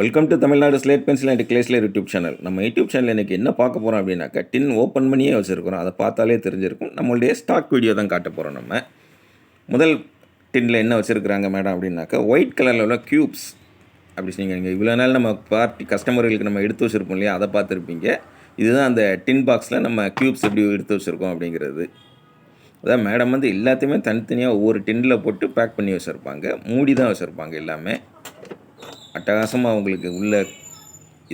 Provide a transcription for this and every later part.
Welcome to Tamil Nadu slate pencil and கிளேஸ்லேர் YouTube channel. நம்ம YouTube channel இன்றைக்கி என்ன பார்க்க போகிறோம் அப்படின்னாக்கா, டின் ஓப்பன் பண்ணியே வச்சுருக்கிறோம். அதை பார்த்தாலே தெரிஞ்சிருக்கும். நம்மளுடைய ஸ்டாக் வீடியோ தான் காட்ட போகிறோம். நம்ம முதல் டின்னில் என்ன வச்சுருக்குறாங்க மேடம் அப்படின்னாக்கா, ஒயிட் கலரில் உள்ள க்யூப்ஸ் அப்படி நீங்கள் இவ்வளோ நாள் நம்ம கஸ்டமர்களுக்கு நம்ம எடுத்து வச்சுருப்போம் இல்லையா, அதை பார்த்துருப்பீங்க. இதுதான் அந்த டின் பாக்ஸில் நம்ம க்யூப்ஸ் எப்படி எடுத்து வச்சுருக்கோம் அப்படிங்கிறது. அதான் மேடம் வந்து எல்லாத்தையுமே தனித்தனியாக ஒவ்வொரு டின்னில் போட்டு பேக் பண்ணி வச்சுருப்பாங்க. மூடி தான் வச்சுருப்பாங்க எல்லாமே. அட்டகாசமாக அவங்களுக்கு உள்ள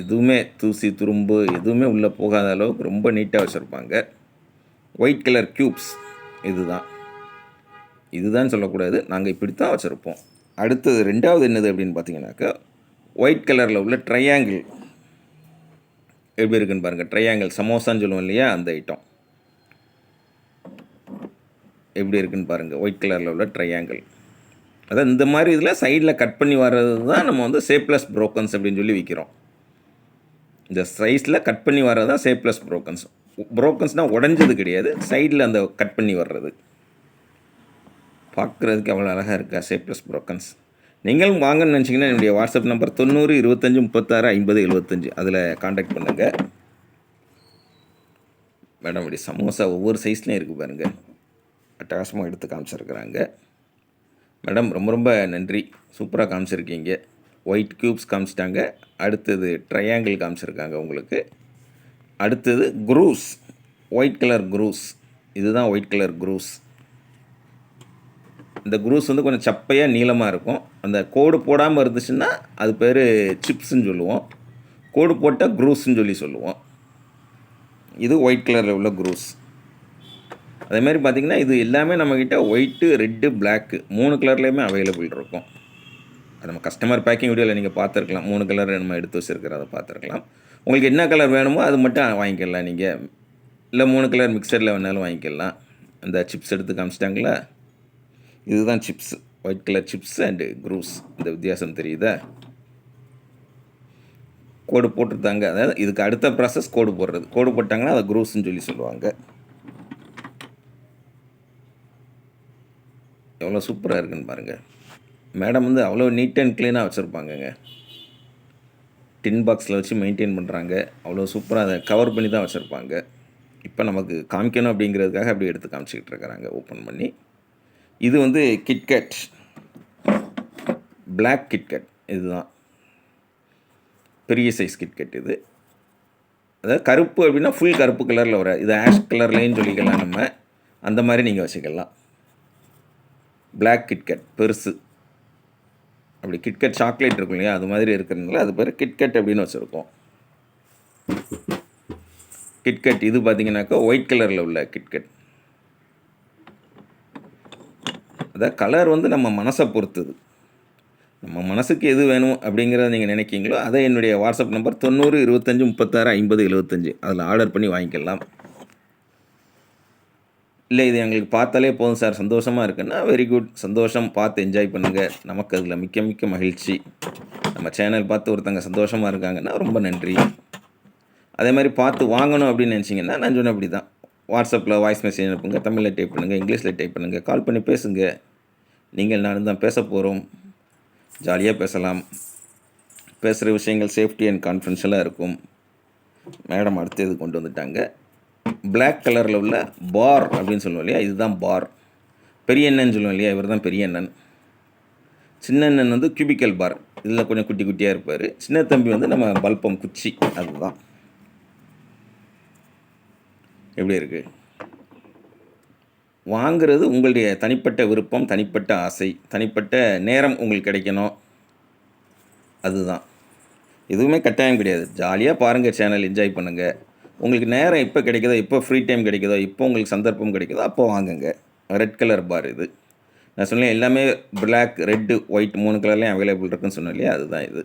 எதுவுமே தூசி துரும்பு எதுவுமே உள்ளே போகாத அளவுக்கு ரொம்ப நீட்டாக வச்சுருப்பாங்க. ஒயிட் கலர் க்யூப்ஸ் இதுதான் சொல்லக்கூடாது, நாங்கள் இப்படி தான் வச்சுருப்போம். அடுத்தது ரெண்டாவது என்னது அப்படின்னு பார்த்தீங்கன்னாக்கா, ஒயிட் கலரில் உள்ள ட்ரையாங்கிள் எப்படி இருக்குன்னு பாருங்கள். ட்ரையாங்கிள் சமோசான்னு சொல்லுவோம் இல்லையா, அந்த ஐட்டம் எப்படி இருக்குன்னு பாருங்கள். ஒயிட் கலரில் உள்ள ட்ரையாங்கிள், அதான் இந்த மாதிரி இதில் சைடில் கட் பண்ணி வர்றது தான் நம்ம வந்து சேப்லஸ் ப்ரோக்கன்ஸ் அப்படின்னு சொல்லி விற்கிறோம். இந்த சைஸில் கட் பண்ணி வர்றது தான் சேப்லஸ் ப்ரோக்கன்ஸ். ப்ரோக்கன்ஸ்னால் உடஞ்சது கிடையாது, சைடில் அந்த கட் பண்ணி வர்றது. பார்க்குறதுக்கு அவ்வளோ அழகாக இருக்கா சேப்லஸ் ப்ரோக்கன்ஸ். நீங்களும் வாங்கன்னு நினச்சிங்கன்னா என்னுடைய வாட்ஸ்அப் நம்பர் 90 25 36 50 75, அதில் காண்டாக்ட் பண்ணுங்கள். மேடம் இப்படி சமோசா ஒவ்வொரு சைஸ்லேயும் இருக்குது பாருங்கள், அட்டகாசமாக எடுத்து காமிச்சிருக்கிறாங்க. மேடம் ரொம்ப ரொம்ப நன்றி, சூப்பராக காமிச்சிருக்கீங்க. ஒயிட் க்யூப்ஸ் காமிச்சிட்டாங்க, அடுத்தது ட்ரையாங்கிள் காமிச்சிருக்காங்க உங்களுக்கு. அடுத்தது குரூஸ், ஒயிட் கலர் குரூஸ். இதுதான் ஒயிட் கலர் குரூஸ். இந்த குரூஸ் வந்து கொஞ்சம் சப்பையாக நீளமாக இருக்கும். அந்த கோடு போடாமல் இருந்துச்சுன்னா அது பேர் சிப்ஸுன்னு சொல்லுவோம், கோடு போட்டால் குரூஸ்ன்னு சொல்லி சொல்லுவோம். இது ஒயிட் கலரில் உள்ள குரூஸ். அதேமாதிரி பார்த்திங்கன்னா இது எல்லாமே நம்மக்கிட்ட ஒயிட்டு, ரெட்டு, பிளாக்கு 3 கலர்லேயுமே அவைலபிள் இருக்கும். அது நம்ம கஸ்டமர் பேக்கிங் வீடியோவில் நீங்கள் பார்த்துருக்கலாம். 3 கலர் நம்ம எடுத்து வச்சுருக்கிறத பார்த்துருக்கலாம். உங்களுக்கு என்ன கலர் வேணுமோ அது மட்டும் வாங்கிக்கலாம் நீங்கள், இல்லை 3 கலர் மிக்சரில் வேணாலும் வாங்கிக்கலாம். அந்த சிப்ஸ் எடுத்து காமிச்சிட்டாங்களா, இதுதான் chips, white colour chips and குரூஸ். இந்த வித்தியாசம் தெரியுதா? கோடு போட்டுருந்தாங்க, அதாவது இதுக்கு அடுத்த ப்ராசஸ் கோடு போடுறது. கோடு போட்டாங்கன்னா அதை குரூஸ்ன்னு சொல்லி சொல்லுவாங்க. எவ்வளோ சூப்பராக இருக்குன்னு பாருங்கள். மேடம் வந்து அவ்வளோ நீட் அண்ட் க்ளீனாக வச்சுருப்பாங்கங்க. டின் பாக்ஸில் வச்சு மெயின்டைன் பண்ணுறாங்க. அவ்வளோ சூப்பராக அதை கவர் பண்ணி தான் வச்சுருப்பாங்க. இப்போ நமக்கு காமிக்கணும் அப்படிங்கிறதுக்காக அப்படி எடுத்து காமிச்சிக்கிட்டு இருக்கிறாங்க ஓப்பன் பண்ணி. இது வந்து கிட்கட், பிளாக் கிட்கட். இதுதான் பெரிய சைஸ் கிட்கட். இது அதாவது கருப்பு அப்படின்னா ஃபுல் கருப்பு கலரில் வர, இது ஆஷ் கலர்லேன்னு சொல்லிக்கலாம் நம்ம. அந்த மாதிரி நீங்கள் வச்சுக்கலாம். பிளாக் கிட்கட் பெருசு, அப்படி கிட்கட் சாக்லேட் இருக்கும் இல்லையா, அது மாதிரி இருக்கிறதுனால அது பேர் கிட்கட் அப்படின்னு வச்சுருக்கோம். கிட்கட் இது பார்த்திங்கனாக்கா ஒயிட் கலரில் உள்ள கிட்கட். அதான் கலர் வந்து நம்ம மனசை பொறுத்தது. நம்ம மனசுக்கு எது வேணும் அப்படிங்கிறத நீங்கள் நினைக்கிங்களோ அதை என்னுடைய வாட்ஸ்அப் நம்பர் 90 25 36 50 75, அதில் ஆர்டர் பண்ணி வாங்கிக்கலாம். இல்லை இது எங்களுக்கு பார்த்தாலே போதும் சார், சந்தோஷமாக இருக்குன்னா வெரி குட், சந்தோஷம். பார்த்து என்ஜாய் பண்ணுங்கள். நமக்கு அதில் மிக்க மிக்க மகிழ்ச்சி. நம்ம சேனல் பார்த்து ஒருத்தங்க சந்தோஷமாக இருக்காங்கன்னா ரொம்ப நன்றி. அதே மாதிரி பார்த்து வாங்கணும் அப்படின்னு நினச்சிங்கன்னா நான் சொன்ன அப்படி தான், வாட்ஸ்அப்பில் வாய்ஸ் மெசேஜ் அனுப்புங்க. தமிழில் டைப் பண்ணுங்கள், இங்கிலீஷில் டைப் பண்ணுங்கள், கால் பண்ணி பேசுங்க. நீங்கள் நானும் தான் பேச போகிறோம், ஜாலியாக பேசலாம். பேசுகிற விஷயங்கள் சேஃப்டி அண்ட் கான்ஃபிடென்ஷியலாக இருக்கும். மேடம் அடுத்து இது கொண்டு வந்துட்டாங்க. பிளாக் கலரில் உள்ள பார் அப்படின்னு சொல்லுவோம் இல்லையா, இதுதான் பார். பெரிய அண்ணன் சொல்லுவோம் இல்லையா, இவர் தான் பெரிய அண்ணன். சின்ன அண்ணன் வந்து கியூபிக்கல் பார், இதில் கொஞ்சம் குட்டி குட்டியாக இருப்பார். சின்ன தம்பி வந்து நம்ம பல்பம் குச்சி. அதுதான் எப்படி இருக்குது. வாங்கிறது உங்களுடைய தனிப்பட்ட விருப்பம், தனிப்பட்ட ஆசை, தனிப்பட்ட நேரம் உங்களுக்கு கிடைக்கணும். அதுதான், எதுவுமே கட்டாயம் கிடையாது. ஜாலியாக பாருங்கள், சேனல் என்ஜாய் பண்ணுங்கள். உங்களுக்கு நேரம் எப்போ கிடைக்குதோ, எப்போ ஃப்ரீ டைம் கிடைக்குதோ, எப்போ உங்களுக்கு சந்தர்ப்பம் கிடைக்குதோ அப்போ வாங்குங்க. ரெட் கலர் பார் இது. நான் சொன்னேன் எல்லாமே பிளாக், ரெட்டு, ஒயிட் 3 கலர்லேயும் அவைலபிள் இருக்குன்னு சொன்னேன் இல்லையா, அதுதான் இது.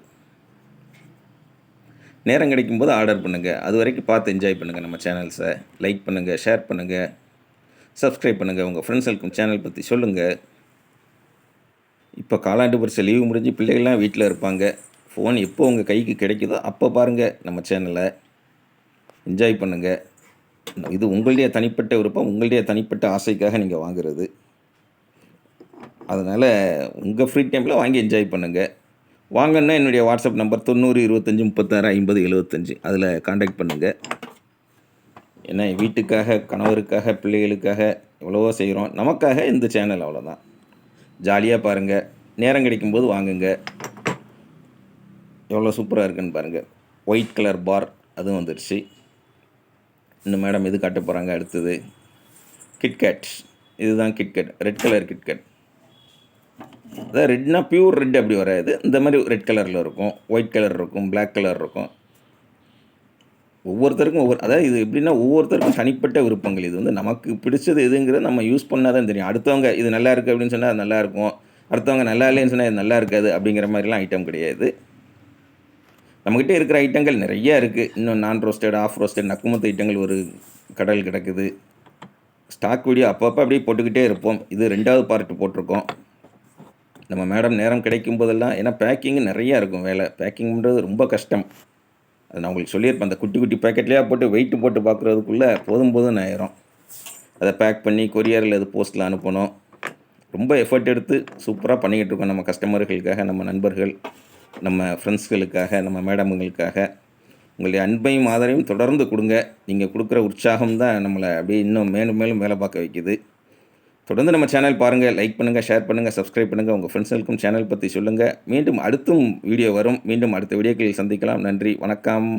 நேரம் கிடைக்கும்போது ஆர்டர் பண்ணுங்கள். அது வரைக்கும் பார்த்து என்ஜாய் பண்ணுங்கள். நம்ம சேனல்ஸை லைக் பண்ணுங்கள், ஷேர் பண்ணுங்கள், சப்ஸ்கிரைப் பண்ணுங்கள். உங்கள் ஃப்ரெண்ட்ஸுக்கும் சேனல் பற்றி சொல்லுங்கள். இப்போ காலாண்டு பரிசை லீவு முடிஞ்சு பிள்ளைகள்லாம் வீட்டில் இருப்பாங்க. ஃபோன் எப்போ உங்கள் கைக்கு கிடைக்குதோ அப்போ பாருங்கள் நம்ம சேனலை, என்ஜாய் பண்ணுங்கள். இது உங்களுடைய தனிப்பட்ட விருப்பம், உங்களுடைய தனிப்பட்ட ஆசைக்காக நீங்கள் வாங்குறது. அதனால் உங்கள் ஃப்ரீ டைமில் வாங்கி என்ஜாய் பண்ணுங்கள். வாங்கன்னா என்னுடைய வாட்ஸ்அப் நம்பர் 90 25 36 50 75 அதில் காண்டாக்ட் பண்ணுங்கள். ஏன்னா வீட்டுக்காக, கணவருக்காக, பிள்ளைகளுக்காக எவ்வளவோ செய்கிறோம். நமக்காக இந்த சேனல் அவ்வளோதான். ஜாலியாக பாருங்கள். நேரம் கிடைக்கும்போது வாங்குங்க. எவ்வளோ சூப்பராக இருக்குன்னு பாருங்கள். ஒயிட் கலர் பார் அதுவும் வந்துடுச்சு. இன்னும் மேடம் இது காட்ட போகிறாங்க அடுத்தது. கிட்கேட். இதுதான் கிட்கேட். Red colour KitKat. அதான் ரெட்னா பியூர் ரெட் அப்படி வராது. இந்த மாதிரி ரெட் கலரில் இருக்கும், ஒயிட் கலர் இருக்கும், பிளாக் கலர் இருக்கும். ஒவ்வொருத்தருக்கும் அதாவது இது எப்படின்னா ஒவ்வொருத்தருக்கும் தனிப்பட்ட விருப்பங்கள். இது வந்து நமக்கு பிடிச்சது எதுங்கிறது நம்ம யூஸ் பண்ணால் தான் தெரியும். அடுத்தவங்க இது நல்லா இருக்குது அப்படின்னு சொன்னால் அது நல்லாயிருக்கும். அடுத்தவங்க நல்லா இல்லைன்னு சொன்னால் இது நல்லா இருக்காது அப்படிங்கிற மாதிரிலாம் ஐட்டம் கிடையாது. நம்மக்கிட்ட இருக்கிற ஐட்டங்கள் நிறையா இருக்குது. இன்னும் நான் ரோஸ்டட், ஆஃப் ரோஸ்டட், நக்குமத்து ஐட்டங்கள் ஒரு கடல் கிடக்குது. ஸ்டாக் வீடியோ அப்பப்போ அப்படியே போட்டுக்கிட்டே இருப்போம். இது 2வது பார்ட் போட்டிருக்கோம். நம்ம மேடம் நேரம் கிடைக்கும் போதெல்லாம், ஏன்னா பேக்கிங் நிறையா இருக்கும் வேலை. பேக்கிங் பண்ணுறது ரொம்ப கஷ்டம். அது நான் உங்களுக்கு சொல்லியிருப்பேன். அந்த குட்டி குட்டி பேக்கெட்லேயே போட்டு வெயிட்டு போட்டு பார்க்குறதுக்குள்ளே போதும் ஆயிரும். அதை பேக் பண்ணி கொரியரில் அது போஸ்ட்டில் அனுப்பணும். ரொம்ப எஃபர்ட் எடுத்து சூப்பராக பண்ணிக்கிட்டு இருக்கோம். நம்ம கஸ்டமர்களுக்காக, நம்ம நண்பர்கள், நம்ம ஃப்ரெண்ட்ஸ்களுக்காக, நம்ம மேடமுங்களுக்காக. உங்களுடைய அன்பையும் ஆதரவையும் தொடர்ந்து கொடுங்க. நீங்கள் கொடுக்குற உற்சாகம் தான் நம்மளை அப்படியே இன்னும் மேலும் மேலும் வேலை பார்க்க வைக்குது. தொடர்ந்து நம்ம சேனல் பாருங்கள். லைக் பண்ணுங்கள், ஷேர் பண்ணுங்கள், சப்ஸ்கிரைப் பண்ணுங்கள். உங்கள் ஃப்ரெண்ட்ஸுக்கும் சேனல் பற்றி சொல்லுங்கள். மீண்டும் அடுத்தும் வீடியோ வரும். மீண்டும் அடுத்த வீடியோக்களில் சந்திக்கலாம். நன்றி, வணக்கம்.